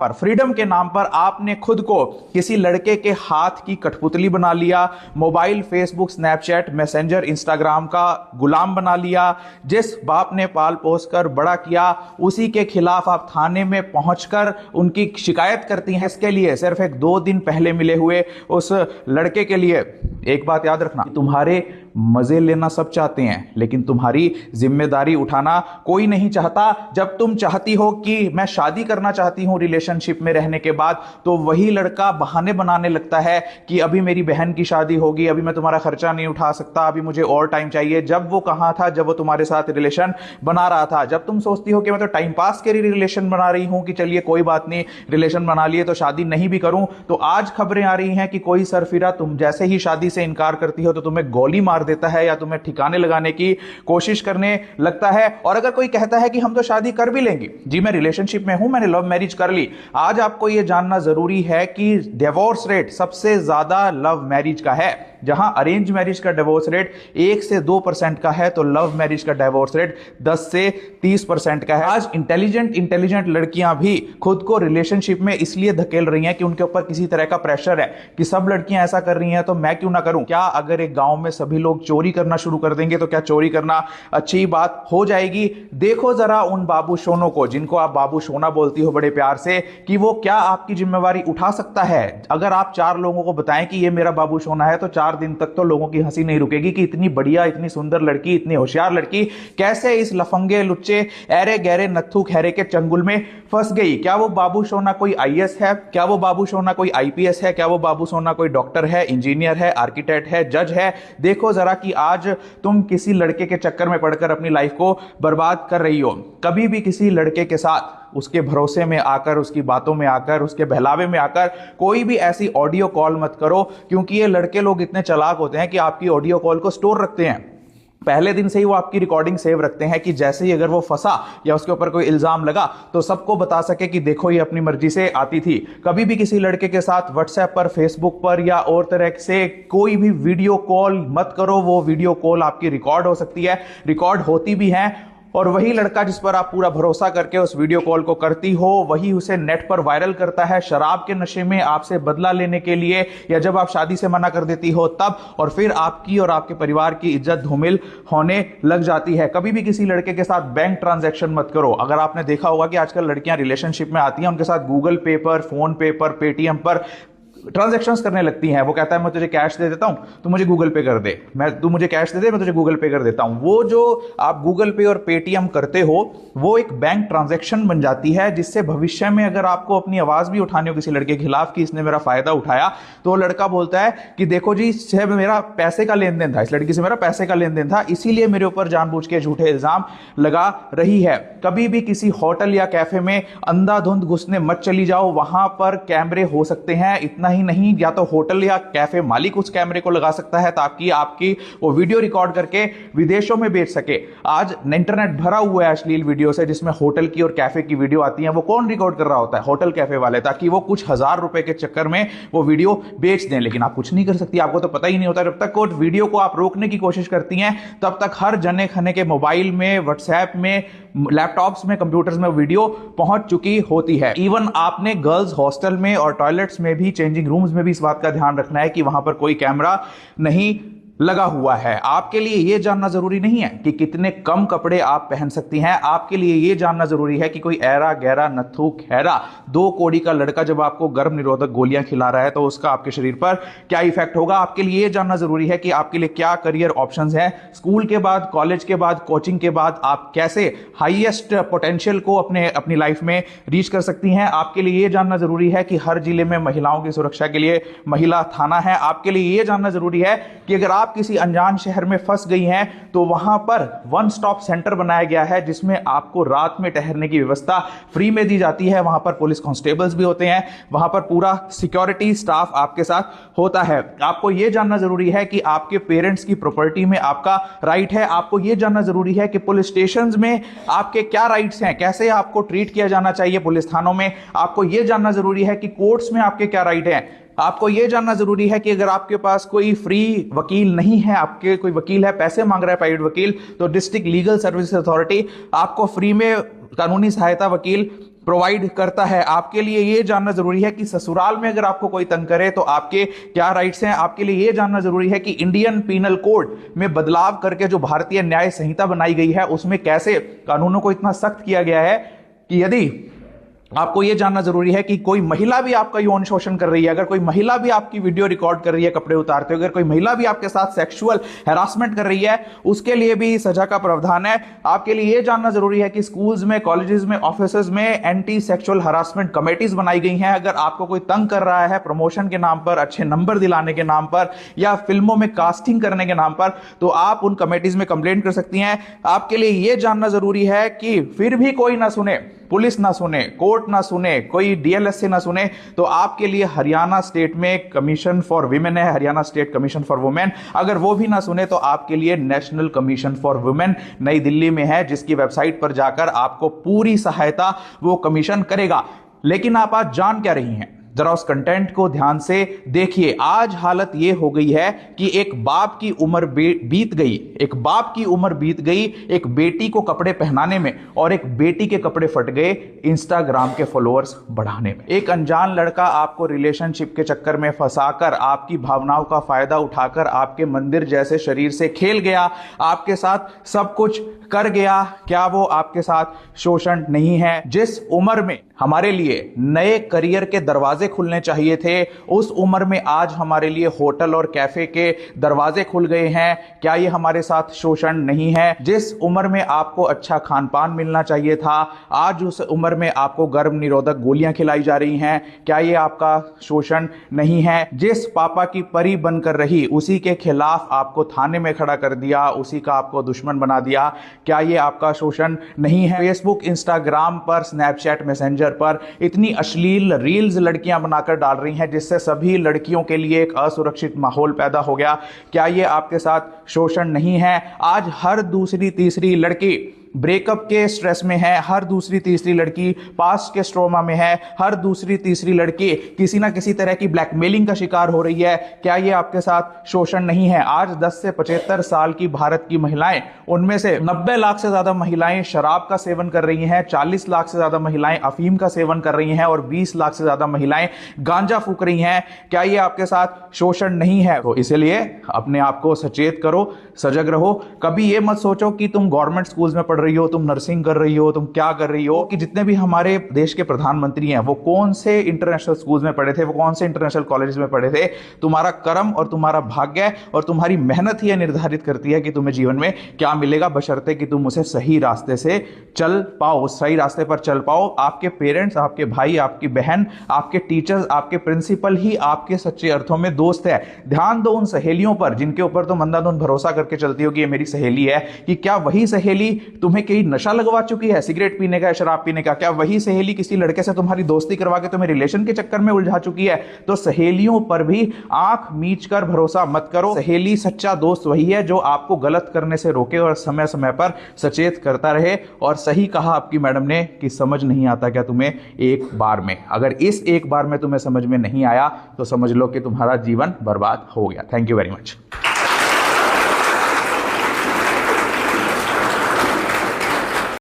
पर फ्रीडम के नाम पर आपने खुद को किसी लड़के के हाथ की कठपुतली बना लिया, mobile, Facebook, Snapchat, messenger, Instagram का गुलाम बना लिया। जिस बाप ने पाल पोस कर बड़ा किया उसी के खिलाफ आप थाने में पहुंचकर उनकी शिकायत करती हैं। इसके लिए सिर्फ एक 2 दिन पहले मिले हुए उस लड़के के लिए एक बात याद रखना, तुम्हारे मजे लेना सब चाहते हैं लेकिन तुम्हारी जिम्मेदारी उठाना कोई नहीं चाहता। जब तुम चाहती हो कि मैं शादी करना चाहती हूं रिलेशनशिप में रहने के बाद, तो वही लड़का बहाने बनाने लगता है कि अभी मेरी बहन की शादी होगी, अभी मैं तुम्हारा खर्चा नहीं उठा सकता, अभी मुझे और टाइम चाहिए। जब वो कहां था? जब वो तुम्हारे साथ रिलेशन बना रहा था। जब तुम सोचती हो कि मैं तो टाइम पास के लिए रिलेशन बना रही हूं कि चलिए कोई बात नहीं, रिलेशन बना लिए तो शादी नहीं भी करूं, तो आज खबरें आ रही हैं कि कोई सरफिरा तुम जैसे ही शादी से इनकार करती हो तो तुम्हें गोली मार देता है या तुम्हें ठिकाने लगाने की कोशिश करने लगता है। और अगर कोई कहता है कि हम तो शादी कर भी लेंगे, जी मैं रिलेशनशिप में हूं, मैंने लव मैरिज कर ली, आज आपको यह जानना जरूरी है कि डिवोर्स रेट सबसे ज्यादा लव मैरिज का है। जहां अरेंज मैरिज का डिवोर्स रेट 1 से 2% का है, तो लव मैरिज का डिवोर्स रेट 10 से 30% का है। आज इंटेलिजेंट लड़कियां भी खुद को रिलेशनशिप में इसलिए धकेल रही हैं कि उनके ऊपर किसी तरह का प्रेशर है कि सब लड़कियां ऐसा कर रही हैं तो मैं क्यों ना करूं। क्या अगर एक गांव में सभी लोग चोरी करना शुरू कर देंगे तो क्या चोरी करना अच्छी बात हो जाएगी? देखो जरा उन बाबू सोनों को, जिनको आप बाबू सोना बोलती हो बड़े प्यार से, कि वो क्या आपकी जिम्मेवारी उठा सकता है। अगर आप 4 लोगों को बताएं कि ये मेरा बाबू सोना है, तो 4 दिन तक तो लोगों की हंसी नहीं रुकेगी कि इतनी बढ़िया, इतनी सुंदर लड़की, इतनी होशियार लड़की कैसे इस लफंगे, लुच्चे, ऐरे गहरे, नत्थू खैरे के चंगुल में फंस गई। क्या वो बाबू सोना कोई आईएएस है? क्या वो बाबू सोना कोई आईपीएस है? क्या वो बाबू सोना कोई डॉक्टर है, इंजीनियर है, आर्किटेक्ट है, जज है? देखो जरा कि आज तुम किसी लड़के के चक्कर में पड़कर अपनी लाइफ को बर्बाद कर रही हो। कभी भी किसी लड़के के साथ उसके भरोसे में आकर, उसकी बातों में आकर, उसके बहलावे में आकर कोई भी ऐसी ऑडियो कॉल मत करो, क्योंकि ये लड़के लोग इतने चालाक होते हैं कि आपकी ऑडियो कॉल को स्टोर रखते हैं। पहले दिन से ही वो आपकी रिकॉर्डिंग सेव रखते हैं कि जैसे ही अगर वो फंसा या उसके ऊपर कोई इल्जाम लगा तो सबको बता सके कि देखो ये अपनी मर्जी से आती थी। कभी भी किसी लड़के के साथ व्हाट्सएप पर, फेसबुक पर या और तरह से कोई भी वीडियो कॉल मत करो। वो वीडियो कॉल आपकी रिकॉर्ड हो सकती है, रिकॉर्ड होती भी है, और वही लड़का जिस पर आप पूरा भरोसा करके उस वीडियो कॉल को करती हो, वही उसे नेट पर वायरल करता है शराब के नशे में आपसे बदला लेने के लिए, या जब आप शादी से मना कर देती हो तब, और फिर आपकी और आपके परिवार की इज्जत धूमिल होने लग जाती है। कभी भी किसी लड़के के साथ बैंक ट्रांजैक्शन मत करो। अगर आपने देखा होगा कि आजकल लड़कियां रिलेशनशिप में आती हैं, उनके साथ गूगल पे पर, फोन पे पर, पेटीएम पर ट्रांजैक्शंस करने लगती हैं। वो कहता है मैं तुझे कैश दे देता हूं, तू मुझे गूगल पे कर दे, तू मुझे कैश दे दे, मैं तुझे गूगल पे कर देता हूं। वो जो आप गूगल पे और पेटीएम करते हो वो एक बैंक ट्रांजैक्शन बन जाती है, जिससे भविष्य में अगर आपको अपनी आवाज भी उठानी हो किसी लड़के के खिलाफ कि इसने मेरा फायदा उठाया, तो लड़का बोलता है कि देखो जी इससे मेरा पैसे का लेन देन था, इस लड़की से मेरा पैसे का लेन देन था, इसीलिए मेरे ऊपर जानबूझ के झूठे इल्जाम लगा रही है। कभी भी किसी होटल या कैफे में अंधाधुंध घुसने मत चली जाओ। वहां पर कैमरे हो सकते हैं, इतना ही नहीं, या तो होटल या कैफे मालिक उस कैमरे को लगा सकता है ताकि आपकी वो वीडियो रिकॉर्ड करके विदेशों में बेच सके। आज इंटरनेट भरा हुआ है अश्लील वीडियो से, जिसमें होटल की और कैफे की वीडियो आती है। वो कौन रिकॉर्ड कर रहा होता है? होटल कैफे वाले, ताकि वो कुछ हजार रुपए के चक्कर में वो वीडियो बेच दें। लेकिन आप कुछ नहीं कर सकती, आपको तो पता ही नहीं होता। जब तक वो वीडियो को आप रोकने की कोशिश करती हैं, तब तक हर जने खने के मोबाइल में, व्हाट्सएप में, लैपटॉप्स में, कंप्यूटर्स में वीडियो पहुंच चुकी होती है। इवन आपने गर्ल्स हॉस्टल में और टॉयलेट्स में भी, चेंजिंग रूम्स में भी इस बात का ध्यान रखना है कि वहां पर कोई कैमरा नहीं लगा हुआ है। आपके लिए यह जानना जरूरी नहीं है कि कितने कम कपड़े आप पहन सकती हैं। आपके लिए यह जानना जरूरी है कि कोई ऐरा गहरा, नत्थू खैरा, 2 कौड़ी का लड़का जब आपको गर्भ निरोधक गोलियां खिला रहा है तो उसका आपके शरीर पर क्या इफेक्ट होगा। आपके लिए यह जानना जरूरी है कि आपके लिए क्या करियर ऑप्शंस हैं। स्कूल के बाद, कॉलेज के बाद, कोचिंग के बाद आप कैसे हाईएस्ट पोटेंशियल को अपनी लाइफ में रीच कर सकती हैं। आपके लिए यह जानना जरूरी है कि हर जिले में महिलाओं की सुरक्षा के लिए महिला थाना है। आपके लिए यह जानना जरूरी है कि अगर आप किसी अनजान शहर में फंस गई हैं तो वहां पर वन स्टॉप सेंटर बनाया गया है, जिसमें आपको रात में ठहरने की व्यवस्था फ्री में दी जाती है। वहां पर पुलिस कांस्टेबल्स भी होते हैं, वहां पर पूरा सिक्योरिटी स्टाफ आपके साथ होता है। आपको यह जानना जरूरी है कि आपके पेरेंट्स की प्रॉपर्टी में आपका राइट है। आपको यह जानना जरूरी है कि पुलिस स्टेशन में आपके क्या राइट्स हैं, कैसे आपको ट्रीट किया जाना चाहिए पुलिस थानों में। आपको यह जानना जरूरी है कि कोर्ट्स में आपके क्या राइट हैं। आपको यह जानना जरूरी है कि अगर आपके पास कोई फ्री वकील नहीं है, आपके कोई वकील है, पैसे मांग रहा है प्राइवेट वकील, तो डिस्ट्रिक्ट लीगल सर्विस अथॉरिटी आपको फ्री में कानूनी सहायता वकील प्रोवाइड करता है। आपके लिए ये जानना जरूरी है कि ससुराल में अगर आपको कोई तंग करे तो आपके क्या राइट्स हैं। आपके लिए ये जानना जरूरी है कि इंडियन पीनल कोड में बदलाव करके जो भारतीय न्याय संहिता बनाई गई है उसमें कैसे कानूनों को इतना सख्त किया गया है कि यदि आपको यह जानना जरूरी है कि कोई महिला भी आपका यौन शोषण कर रही है, अगर कोई महिला भी आपकी वीडियो रिकॉर्ड कर रही है कपड़े उतारते हुए, अगर कोई महिला भी आपके साथ सेक्सुअल हैरासमेंट कर रही है, उसके लिए भी सजा का प्रावधान है। आपके लिए यह जानना जरूरी है कि स्कूल्स में, कॉलेजेस में, ऑफिसेज में एंटी सेक्सुअल हैरासमेंट कमेटीज बनाई गई हैं। अगर आपको कोई तंग कर रहा है प्रमोशन के नाम पर, अच्छे नंबर दिलाने के नाम पर या फिल्मों में कास्टिंग करने के नाम पर, तो आप उन कमेटीज में कंप्लेंट कर सकती हैं। आपके लिए यह जानना जरूरी है कि फिर भी कोई ना सुने, पुलिस ना सुने, कोर्ट ना सुने, कोई डीएलएसए ना सुने, तो आपके लिए हरियाणा स्टेट में कमीशन फॉर विमेन है, Haryana state commission for women. अगर वो भी ना सुने तो आपके लिए नेशनल कमीशन फॉर वुमेन नई दिल्ली में है, जिसकी वेबसाइट पर जाकर आपको पूरी सहायता वो कमीशन करेगा। लेकिन आप आज जान क्या रही हैं, जरा उस कंटेंट को ध्यान से देखिए। आज हालत यह हो गई है कि एक बाप की उम्र बीत गई, एक बाप की उम्र बीत गई एक बेटी को कपड़े पहनाने में, और एक बेटी के कपड़े फट गए इंस्टाग्राम के फॉलोअर्स बढ़ाने में। एक अनजान लड़का आपको रिलेशनशिप के चक्कर में फंसाकर, आपकी भावनाओं का फायदा उठाकर आपके मंदिर जैसे शरीर से खेल गया, आपके साथ सब कुछ कर गया। क्या वो आपके साथ शोषण नहीं है? जिस उम्र में हमारे लिए नए करियर के दरवाजे खुलने चाहिए थे, उस उम्र में आज हमारे लिए होटल और कैफे के दरवाजे खुल गए हैं। क्या ये हमारे साथ शोषण नहीं है? जिस उम्र में आपको अच्छा खान पान मिलना चाहिए था, आज उस उम्र में आपको गर्भ निरोधक गोलियां खिलाई जा रही हैं। क्या ये आपका शोषण नहीं है? जिस पापा की परी बनकर रही, उसी के खिलाफ आपको थाने में खड़ा कर दिया, उसी का आपको दुश्मन बना दिया। क्या ये आपका शोषण नहीं है? फेसबुक, इंस्टाग्राम पर, स्नैपचैट, मैसेंजर पर इतनी अश्लील रील्स लड़कियां बनाकर डाल रही हैं, जिससे सभी लड़कियों के लिए एक असुरक्षित माहौल पैदा हो गया। क्या ये आपके साथ शोषण नहीं है? आज हर दूसरी तीसरी लड़की ब्रेकअप के स्ट्रेस में है, हर दूसरी तीसरी लड़की पास्ट के स्ट्रोमा में है, हर दूसरी तीसरी लड़की किसी ना किसी तरह की ब्लैकमेलिंग का शिकार हो रही है। क्या ये आपके साथ शोषण नहीं है? आज 10 से 75 साल की भारत की महिलाएं, उनमें से 90 लाख से ज्यादा महिलाएं शराब का सेवन कर रही हैं, 40 लाख से ज्यादा महिलाएं अफीम का सेवन कर रही हैं और 20 लाख से ज्यादा महिलाएं गांजा फूक रही हैं। क्या ये आपके साथ शोषण नहीं है? तो इसलिए अपने आप को सचेत करो, सजग रहो। कभी ये मत सोचो कि तुम गवर्नमेंट स्कूल्स में पढ़ रही हो, तुम नर्सिंग कर रही हो, तुम क्या कर रही हो, कि जितने भी हमारे देश के प्रधानमंत्री हैं वो कौन से इंटरनेशनल स्कूल्स में पढ़े थे, वो कौन से इंटरनेशनल कॉलेज में पढ़े थे। तुम्हारा कर्म और तुम्हारा भाग्य और तुम्हारी मेहनत ही निर्धारित करती है कि तुम्हें जीवन में क्या मिलेगा, बशर्ते कि तुम उसे सही रास्ते से चल पाओ, सही रास्ते पर चल पाओ। आपके पेरेंट्स, आपके भाई, आपकी बहन, आपके टीचर्स, आपके प्रिंसिपल ही आपके सच्चे अर्थों में दोस्त है। ध्यान दो उन सहेलियों पर जिनके ऊपर तुम अंधाधुंध भरोसा करके चलती हो कि ये मेरी सहेली है। कि क्या वही सहेली तुम्हें कहीं नशा लगवा चुकी है, सिगरेट पीने का, शराब पीने का? क्या वही सहेली किसी लड़के से तुम्हारी दोस्ती करवा के तुम्हें रिलेशन के चक्कर में उलझा चुकी है? तो सहेलियों पर भी आंख मीच कर भरोसा मत करो। सहेली, सच्चा दोस्त वही है जो आपको गलत करने से रोके और समय समय पर सचेत करता रहे। और सही कहा आपकी मैडम ने कि समझ नहीं आता क्या तुम्हें एक बार में? अगर इस एक बार में तुम्हें समझ में नहीं आया तो समझ लो कि तुम्हारा जीवन बर्बाद हो गया। Thank you very much.